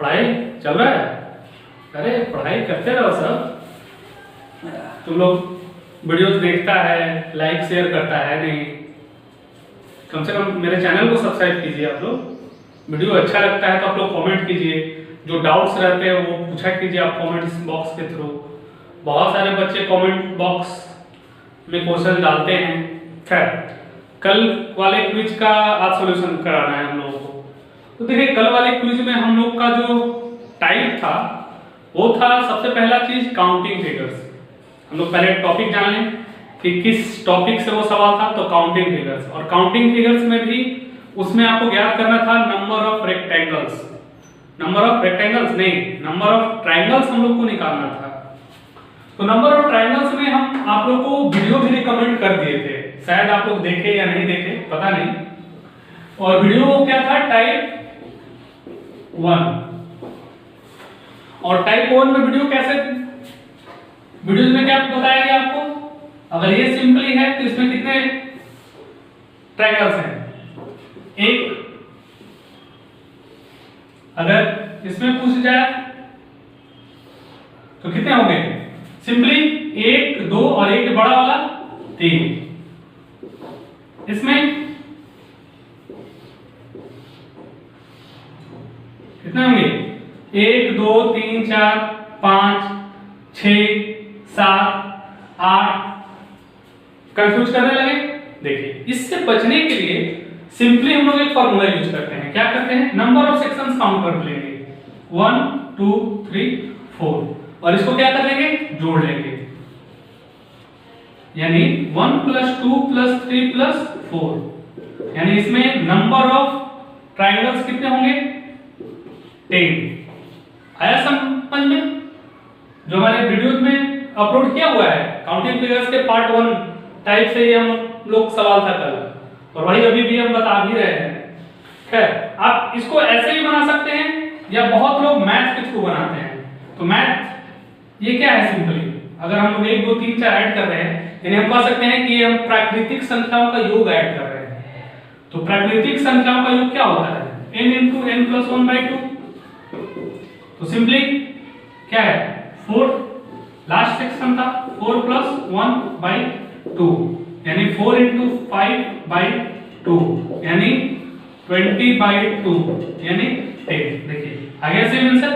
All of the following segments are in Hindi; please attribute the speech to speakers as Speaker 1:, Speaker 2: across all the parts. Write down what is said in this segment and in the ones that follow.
Speaker 1: पढ़ाई चल रहा है? अरे पढ़ाई करते रहो सब। तुम लोग वीडियोस देखता है, लाइक शेयर करता है नहीं? कम से कम मेरे चैनल को सब्सक्राइब कीजिए आप लोग। वीडियो अच्छा लगता है तो आप लोग कमेंट कीजिए, जो डाउट्स रहते हैं वो पूछा कीजिए आप कमेंट्स बॉक्स के थ्रू। बहुत सारे बच्चे कमेंट बॉक्स में क्वेश्चन डालते हैं। खैर, कल वाले क्विज का आज सॉल्यूशन कराना है हम लोगों को। तो देखिए, कल वाले क्विज में हम लोग का जो टाइप था वो था सबसे पहला चीज काउंटिंग फिगर्स। हम लोग पहले टॉपिक जान लें कि किस टॉपिक से वो सवाल था। तो काउंटिंग फिगर्स, और काउंटिंग फिगर्स में भी उसमें आपको ज्ञात करना था number of rectangles. Number of rectangles नहीं, नंबर ऑफ ट्रायंगल्स हम लोग को निकालना था। तो नंबर ऑफ ट्रायंगल्स में हम आप लोग को वीडियो भी रिकमेंड कर दिए थे, शायद आप लोग देखे या नहीं देखे पता नहीं। और वीडियो क्या था? टाइप 1। और टाइप 1 में वीडियो कैसे, वीडियोज में क्या बताया गया आपको? अगर ये सिंपली है तो इसमें कितने ट्रायंगल्स हैं? एक। अगर इसमें पूछ जाए तो कितने होंगे? सिंपली 1, 2 और एक बड़ा वाला 3। इसमें कितने होंगे? 1, 2, 3, 4, 5, 6, 7, 8। कंफ्यूज करने लगे? देखिए, इससे बचने के लिए सिंपली हम लोग एक फॉर्मूला यूज करते हैं। क्या करते हैं? नंबर ऑफ सेक्शंस काउंट कर लेंगे, 1, 2, 3, 4, और इसको क्या कर लेंगे? जोड़ लेंगे। यानी 1 + 2 + 3 + 4, यानी इसमें नंबर ऑफ ट्रायंगल्स कितने होंगे? 10। आया समझ में? जो हमारे वीडियोज में अपलोड किया हुआ है काउंटिंग फिगर्स के पार्ट 1 टाइप से ये हम लोग सवाल था कल, और वही अभी भी हम बता भी रहे हैं। खैर, आप इसको ऐसे भी बना सकते हैं या बहुत लोग मैथ के थ्रू बनाते हैं। तो मैथ ये क्या है? सिंपली अगर हम लोग 1, 2, 3, 4 ऐड कर रहे हैं, यानी हम कह सकते हैं कि हम प्राकृतिक संख्याओं का योग ऐड कर रहे हैं। तो प्राकृतिक संख्याओं का योग क्या होता है? n × n + 1/2। तो सिंपली क्या है? 4 लास्ट सेक्शन था, 4 + 1/2, यानी 4 × 5/2, यानी 20/2, यानी 10। देखिए आ गया सेम आंसर।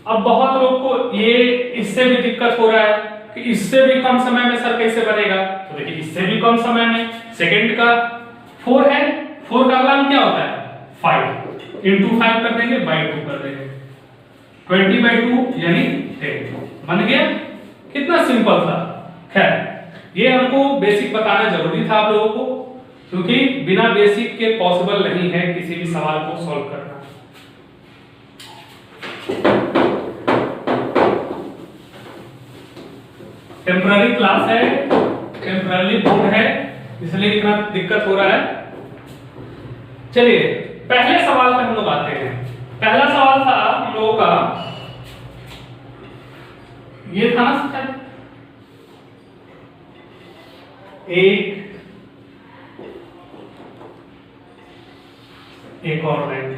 Speaker 1: अब बहुत लोग को ये इससे भी दिक्कत हो रहा है कि इससे भी कम समय में सर कैसे बनेगा? तो देखिए, इससे भी कम समय में सेकंड का 4 है, 4 का अगला क्या होता है? 5 × 5 कर देंगे, बाई 2 कर देंगे, 20/2 यानी 10 बन गया। कितना सिंपल था। खैर, ये हमको बेसिक बताना जरूरी था आप लोगों को, क्योंकि बिना बेसिक के पॉसिबल नहीं है किसी भी सवाल को सॉल्व करना। टेम्पररी क्लास है, टेम्पररी बोर्ड है, इसलिए इतना दिक्कत हो रहा है। चलिए पहले सवाल पे हम लोग आते हैं। पहला सवाल था हम लोगों का, ये था ना, एक और लाइन,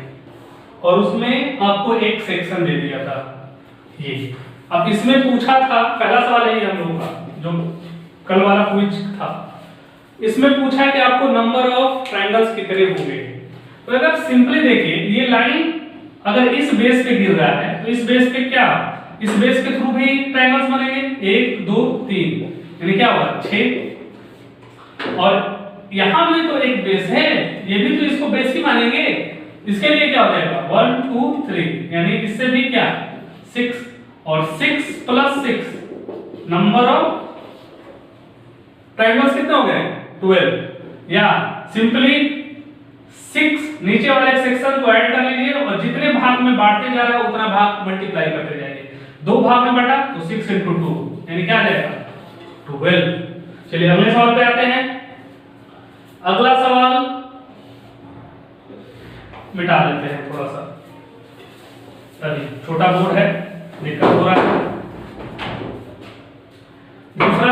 Speaker 1: और उसमें आपको एक सेक्शन दे दिया था ये। अब इसमें पूछा था, पहला सवाल यही हम लोगों का जो कल वाला क्विज था, इसमें पूछा कि आपको नंबर ऑफ ट्रायंगल्स कितने होंगे। तो अगर सिंपली देखिए, ये लाइन अगर इस बेस पे गिर रहा है तो इस बेस पे क्या, इस बेस के थ्रू भी ट्रायंगल्स बनेंगे, 1, 2, 3, यानी क्या होगा? 6। और यहां भी तो एक बेस है, ये भी तो इसको बेस ही मानेंगे। इसके लिए क्या हो जाएगा? 1, 2, 3, यानी इससे भी क्या? 6, और 6 + 6 नंबर ऑफ ट्रायंगल्स कितने हो गए? 12। या सिंपली 6 नीचे वाले सेक्शन को ऐड कर लीजिए, और जितने भाग में बांटते जा रहा है उतना भाग मल्टीप्लाई करते जाइए। 2 भाग में बांटा तो 6 × 2, यानी क्या आ जाएगा? 12। चलिए अगले सवाल पे आते हैं। अगला सवाल मिटा देते हैं थोड़ा सा, अभी छोटा बोर्ड है, दिक्कत हो रहा है। दूसरा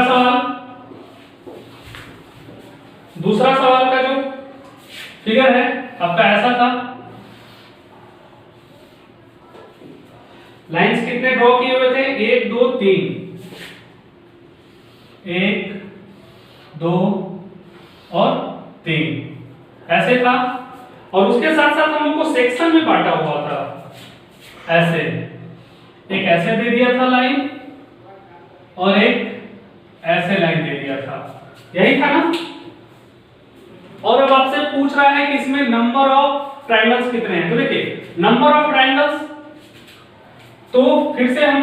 Speaker 1: सवाल का जो फिगर है आपका ऐसा था, लाइंस कितने ड्रॉ किए हुए थे? 1 2 3, 1 2 और 3 ऐसे था। और उसके साथ साथ हम लोग को सेक्शन में बांटा हुआ था ऐसे, एक ऐसे दे दिया था लाइन और एक ऐसे लाइन दे दिया था, यही था ना। और अब आपसे पूछ रहा है कि इसमें नंबर ऑफ ट्रायंगल्स कितने हैं। तो देखिए नंबर ऑफ ट्रायंगल्स, तो फिर से हम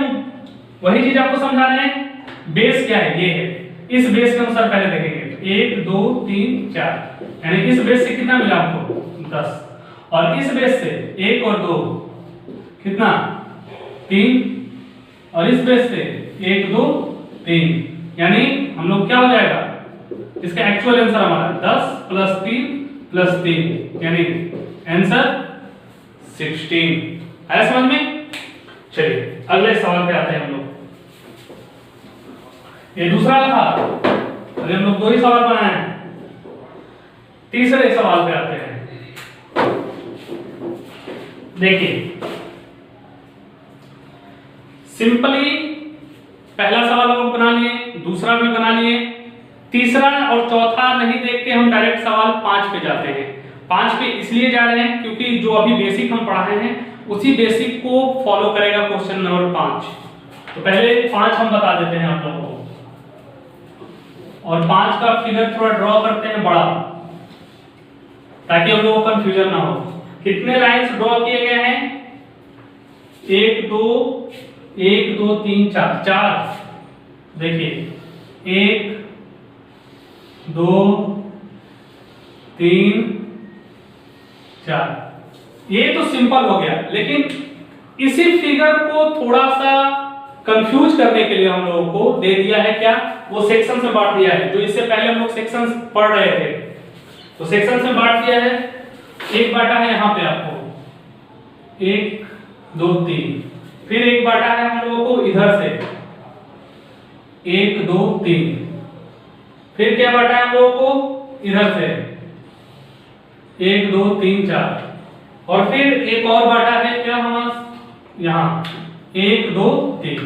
Speaker 1: वही चीज आपको समझा रहे हैं। बेस क्या है? ये है। इस बेस के अनुसार पहले देखेंगे। 1 2 3 4, यानी इस बेस से कितना मिला आपको? 10। और इस बेस से 1 और 2 कितना? 3। और इस बेस से 1 2 3, यानी हम लोग क्या हो जाएगा इसका एक्चुअल आंसर हमारा 10 + 3 + 3, यानी आंसर 16। आया समझ में? चलिए अगले सवाल पे आते हैं हम लोग। ये दूसरा था, अरे हम लोग 2 ही सवाल बनाए हैं। तीसरे सवाल पे आते हैं। देखिए सिंपली पहला सवाल हम लोग बना लिए, दूसरा भी बना लिए, तीसरा और चौथा नहीं देख के हम डायरेक्ट सवाल 5 पे जाते हैं। 5 पे इसलिए जा रहे हैं क्योंकि जो अभी बेसिक हम पढ़ा हैं उसी बेसिक को फॉलो करेगा क्वेश्चन नंबर 5। तो पहले 5 हम बता देते हैं आप लोगों को, और 5 का फिगर थोड़ा ड्रॉ करते हैं बड़ा, ताकि हम लोगों को कंफ्यूजन ना हो। कितने लाइंस ड्रॉ किए गए हैं? 1 2 1 2 3 4, 4। देखिए 1 2 3 4, ये तो सिंपल हो गया। लेकिन इसी फिगर को थोड़ा सा कंफ्यूज करने के लिए हम लोगों को दे दिया है क्या? वो सेक्शन में बांट दिया है। जो इससे पहले हम लोग सेक्शंस पढ़ रहे थे, तो सेक्शन में बांट दिया है। एक बांटा है यहाँ पे आपको 1 2 3, फिर एक बांटा है हम लोगों को इधर से 1 2 3, फिर क्या बांटा है हम लोगों को इधर से 1 2 3 4, और फिर एक और बांटा है क्या हमारा यहाँ 1 2 3।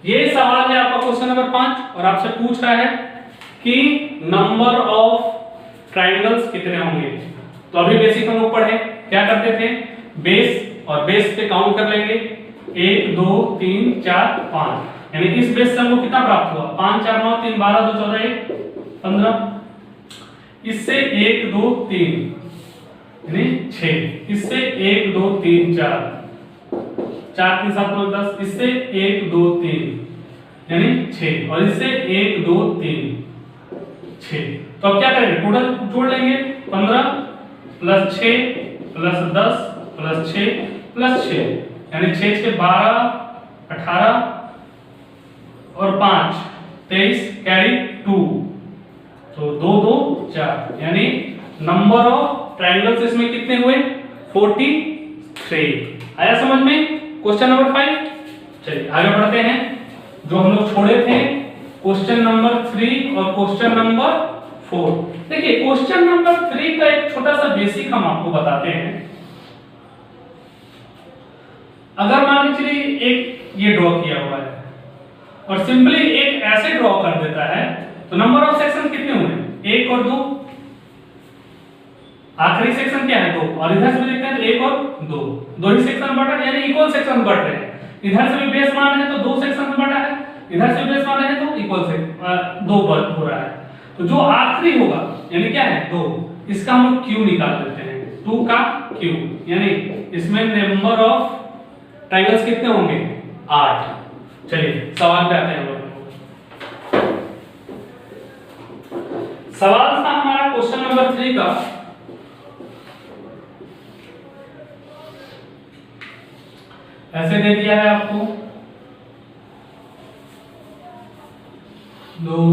Speaker 1: ये सवाल है आपका क्वेश्चन नंबर 5, और आपसे पूछ रहा है कि नंबर ऑफ ट्रायंगल्स कितने होंगे। तो अभी बेसिक हम लोग पढ़े, क्या करते थे? बेस, और बेस पे काउंट कर लेंगे 1 2 3 4 5, यानी इस बेस से हमको कितना प्राप्त हुआ? 5 4 9 3 12 2 14 1 15। इससे 1 2 3 यानी 6, इससे 1 2 3 4 4 3 7 9 10, इससे 1 2 3 यानी 6, और इससे 1 2 3 6। तो अब क्या करेंगे? टोटल जोड़ लेंगे 15 + 6 + 10 + 6 + 6, यानी 6 6 12 18 और 5 23, कैरी 2, तो 2 2 4, यानी नंबर ऑफ ट्रायंगल्स इसमें कितने हुए? 43। आया समझ में क्वेश्चन नंबर 5? चलिए आगे बढ़ते हैं। जो हम लोग छोड़े थे क्वेश्चन नंबर 3 और क्वेश्चन नंबर 4। देखिए क्वेश्चन नंबर 3 का एक छोटा सा बेसिक हम आपको बताते हैं। अगर मान लीजिए एक ये ड्रॉ किया हुआ है और सिंपली एक ऐसे ड्रॉ कर देता है, तो नंबर ऑफ सेक्शन कितने हुए? 1 और 2। आखिरी सेक्शन क्या है? 2। और इधर से भी देखते हैं तो 1 और 2, 2 ही सेक्शन बटा है, यानी इक्वल सेक्शन बढ़ रहे हैं। इधर से भी बेस मान है तो 2 सेक्शन में बटा है, इधर से बेस मान है तो इक्वल से 2 हो रहा है। तो जो आखिरी होगा यानी क्या है? 2, इसका हम लोग क्यू निकाल लेते हैं, 2 का क्यू, यानी इसमें नंबर ऑफ ट्रायंगल्स कितने होंगे? 8। चलिए सवाल पे आते हैं हम लोग। सवाल था हमारा क्वेश्चन नंबर 3 का, ऐसे दे दिया है आपको 2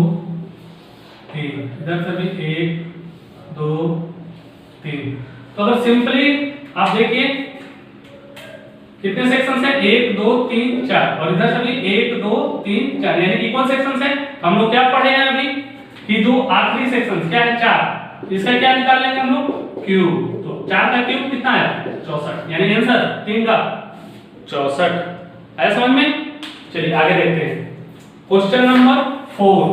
Speaker 1: 3, इधर से भी 1 2 3। तो अगर सिंपली आप देखिए कितने सेक्शन है? 1 2 3 4, और इधर से भी 1 2 3 4, यानी इक्वल सेक्शन है। हम लोग क्या पढ़े हैं अभी कि जो आखिरी सेक्शन क्या है? 4, इसका क्या निकाल लेंगे हम लोग? क्यूब। तो 4 का क्यूब कितना है? 64, यानी आंसर 3 का 64। आया समझ में? चलिए आगे देखते हैं क्वेश्चन नंबर 4।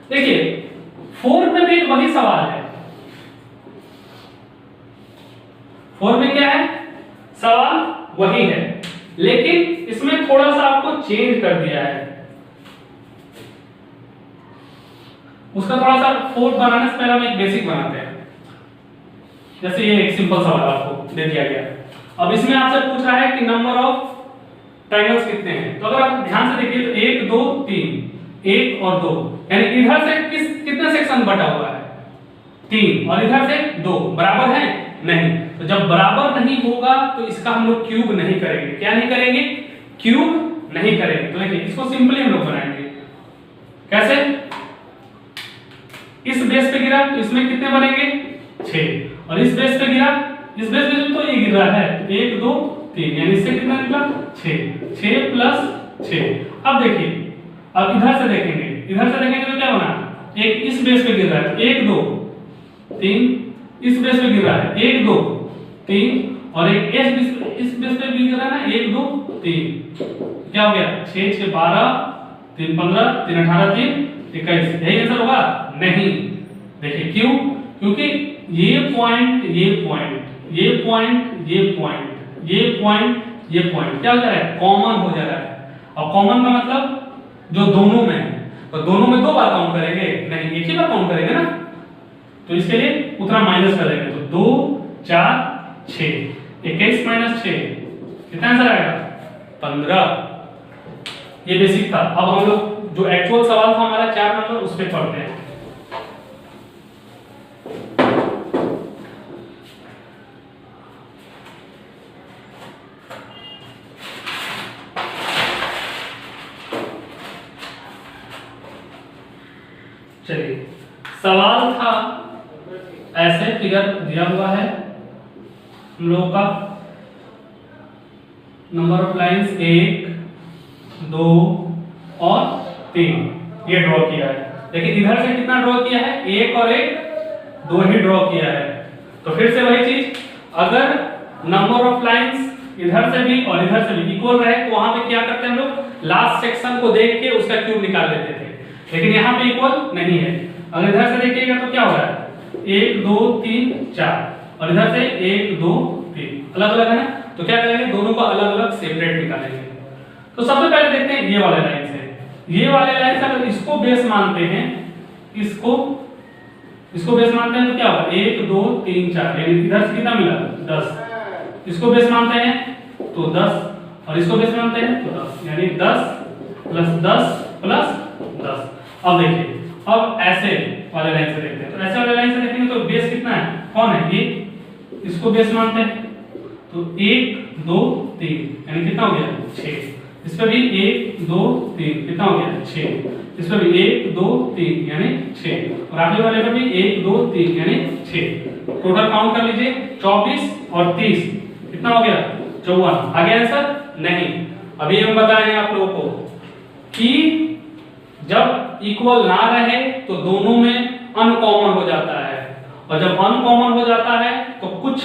Speaker 1: देखिए 4 में भी वही सवाल है। 4 में क्या है? सवाल वही है, लेकिन इसमें थोड़ा सा आपको चेंज कर दिया है। उसका थोड़ा सा 4 बनाने से पहले हम एक बेसिक बनाते हैं। जैसे ये एक सिंपल सवाल आपको दे दिया गया, अब इसमें आपसे पूछ रहा है कि नंबर ऑफ ट्रायंगल्स कितने हैं। तो अगर आप ध्यान से देखिए तो 1 2 3, 1 और 2, यानी इधर से कितने सेक्शन बटा हुआ है? 3, और इधर से 2, बराबर है? नहीं। तो जब बराबर नहीं होगा तो इसका हम लोग क्यूब नहीं करेंगे। क्या नहीं करेंगे? क्यूब नहीं करेंगे। तो देखिए इसको सिंपली हम लोग बनाएंगे। कैसे? इस बेस पे गिरा तो इसमें कितने बनेंगे? 6, और इस बेस पे गिरा, इस बेस पे तो ये गिर रहा है 1 2 3, यानी इससे कितना निकला? 6 प्लस 6। अब देखिए, अब इधर से देखेंगे, इधर से देखेंगे तो क्या बना? एक इस बेस पे गिर रहा है 1 2 3, इस बेस पे गिर रहा है 1 2 3, और एक इस बेस पे भी गिर रहा है ना 1 2 3। क्या हो गया? 6 6 12, 3 15, 3 18, 3 21। यही आंसर होगा? नहीं। देखिए क्यों? क्योंकि ये पॉइंट, ये पॉइंट, ये पॉइंट, ये पॉइंट, ये पॉइंट, ये पॉइंट क्या हो जा रहा है? कॉमन हो जा रहा है। और कॉमन का मतलब जो दोनों में है, तो दोनों में 2 बार काउंट करेंगे? नहीं, एक ही बार काउंट करेंगे ना। तो इसके लिए उतना माइनस कर देंगे, तो 2 4 6, 21 माइनस 6 कितना आंसर आएगा? 15। ये बेसिक था। अब हम लोग जो एक्चुअल सवाल था हमारा 4 नंबर, उस पे पढ़ते हैं। चलिए सवाल था ऐसे, फिगर दिया हुआ है हम लोगों का, नंबर ऑफ लाइंस 1 2 और 3 ये ड्रॉ किया है। लेकिन इधर से कितना ड्रॉ किया है? 1 और 1 2 ही ड्रॉ किया है। तो फिर से वही चीज, अगर नंबर ऑफ लाइंस इधर से भी और इधर से भी इक्वल रहे तो वहां पे क्या करते हैं हम लोग? लास्ट सेक्शन को देख के उसका क्यूब निकाल लेते थे। लेकिन यहाँ पे इक्वल नहीं है। अगर इधर से देखिएगा तो क्या हो रहा है? 1 2 3 4, और इधर से 1 2 3 अलग अलग है ना। तो क्या करेंगे? दोनों को अलग अलग सेपरेट निकालेंगे। तो सबसे पहले देखते हैं ये वाले लाइन से। ये वाले लाइन से अगर इसको बेस मानते हैं, इसको बेस मानते हैं तो क्या होगा? 1 2 3 4, यानी इधर से कितना मिला? 10। इसको बेस मानते हैं तो 10, और इसको बेस मानते हैं तो 10, यानी 10 प्लस 10 प्लस 10। अब देखिए, अब ऐसे वाले लाइन से देखते हैं। तो ऐसे वाले लाइन से देखेंगे तो बेस कितना है? कौन है ये? इसको बेस मानते हैं तो 1 2 3, यानी कितना हो गया? 6। इस पे भी 1 2 3, कितना हो गया? 6। इस पे भी 1 2 3, यानी 6, और आगे वाले पे भी 1 2 3, यानी 6। टोटल काउंट कर लीजिए, 24 और 30 कितना हो गया? 54। आगे आंसर? नहीं। अभी हम बताएं आप लोगों को कि जब इक्वल ना रहे तो दोनों में अनकॉमन हो जाता है, और जब अनकॉमन हो जाता है तो कुछ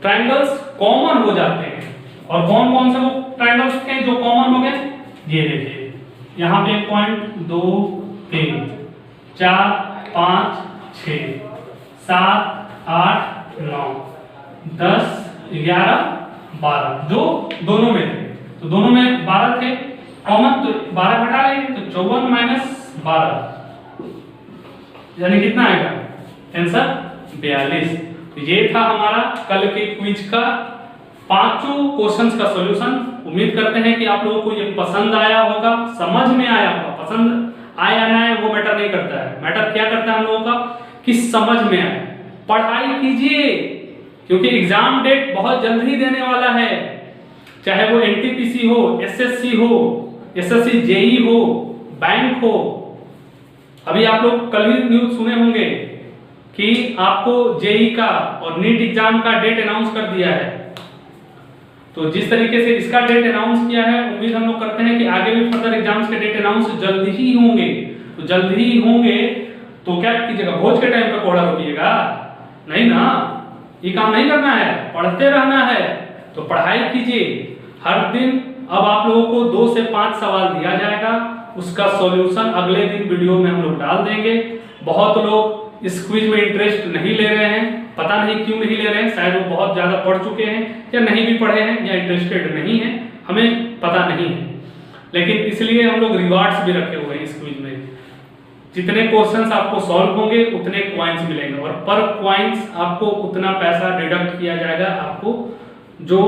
Speaker 1: ट्रायंगल्स कॉमन हो जाते हैं। और कौन कौन से वो ट्रायंगल्स थे जो कॉमन हो गए? ये देखिए, यहाँ पे पॉइंट 2 3 4 5 6 7 8 9 10 11 12 जो दोनों में थे। तो दोनों में 12 थे कॉमन, तो 12 घटा लेंगे तो 54 माइनस 12, यानी कितना आएगा? आंसर 42। तो ये था हमारा कल के क्विज का 5 क्वेश्चंस का सॉल्यूशन। उम्मीद करते हैं कि आप लोगों को ये पसंद आया होगा, समझ में आया होगा। पसंद आया ना आया वो मैटर नहीं करता है, मैटर क्या करता है हम लोगों का कि समझ में आए। पढ़ाई कीजिए, क्योंकि एग्जाम डेट बहुत जल्द ही देने वाला है, चाहे वो एनटीपीसी हो, एसएससी हो, एसएससी जेई हो, बैंक हो। अभी आप लोग कल ही न्यूज सुने होंगे कि आपको जेई का और नीट एग्जाम का डेट अनाउंस कर दिया है। तो जिस तरीके से इसका डेट अनाउंस किया है, उम्मीद हम लोग करते हैं कि आगे भी फर्दर एग्जाम्स के डेट अनाउंस जल्द ही होंगे। तो जल्द ही होंगे तो क्या कीजिएगा? भोज के टाइम पे कोड़ा रोकिएगा नहीं ना, ये काम नहीं करना है, पढ़ते रहना है। तो पढ़ाई कीजिए हर दिन। अब आप लोगों को 2 से 5 सवाल दिया जाएगा, उसका सॉल्यूशन अगले दिन वीडियो में हम लोग डाल देंगे। बहुत लोग इस क्विज में इंटरेस्ट नहीं ले रहे हैं, पता नहीं क्यों नहीं ले रहे हैं, शायद वो बहुत ज्यादा पढ़ चुके हैं या नहीं भी पढ़े हैं या इंटरेस्टेड नहीं है, हमें पता नहीं है। लेकिन इसलिए हम लोग रिवार्ड्स भी रखे हुए हैं इस क्विज में। जितने क्वेश्चंस आपको सॉल्व होंगे उतने क्वाइंस मिलेंगे और पर क्वाइंस आपको उतना पैसा डिडक्ट किया जाएगा आपको जो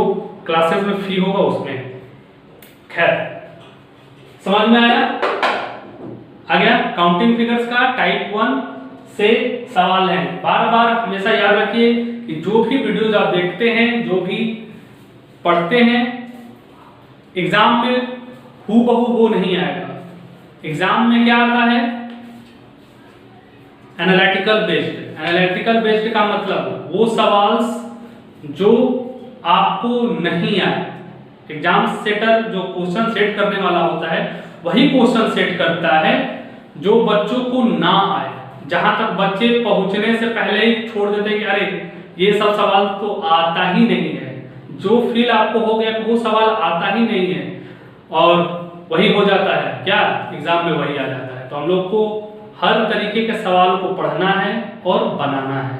Speaker 1: क्लासेस में फी होगा उसमें। खैर, समझ में आया? आ गया? काउंटिंग फिगर्स का टाइप 1 से सवाल है। बार बार हमेशा याद रखिए कि जो भी वीडियोज आप देखते हैं, जो भी पढ़ते हैं, एग्जाम में हूबहू वो नहीं आएगा। एग्जाम में क्या आता है? Analytical based. एनालिटिकल बेस्ड का मतलब वो सवाल जो आपको नहीं आए। एग्जाम सेटर जो क्वेश्चन सेट करने वाला होता है वही क्वेश्चन सेट करता है जो बच्चों को ना आए। जहां तक बच्चे पहुंचने से पहले ही छोड़ देते हैं कि अरे ये सब सवाल तो आता ही नहीं है, जो फील आपको हो गया कि वो सवाल आता ही नहीं है और वही हो जाता है, क्या एग्जाम में वही आ जाता है। तो हम लोग को हर तरीके के सवाल को पढ़ना है और बनाना है।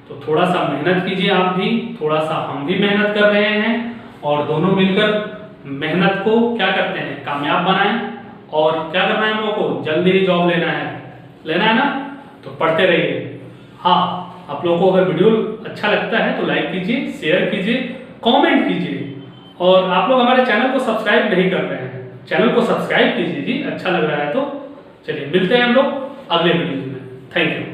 Speaker 1: तो थोड़ा सा मेहनत कीजिए आप भी, थोड़ा सा हम भी मेहनत कर रहे हैं और दोनों मिलकर मेहनत को क्या करते हैं, कामयाब बनाएं। और क्या करना है हम लोग को? जल्दी ही जॉब लेना है ना? तो पढ़ते रहिए। हाँ, आप लोगों को अगर वीडियो अच्छा लगता है तो लाइक कीजिए, शेयर कीजिए, कमेंट कीजिए। और आप लोग हमारे चैनल को सब्सक्राइब नहीं कर रहे हैं, चैनल को सब्सक्राइब कीजिए जी, अच्छा लग रहा है तो। चलिए मिलते हैं हम लोग अगले वीडियो में। Thank you.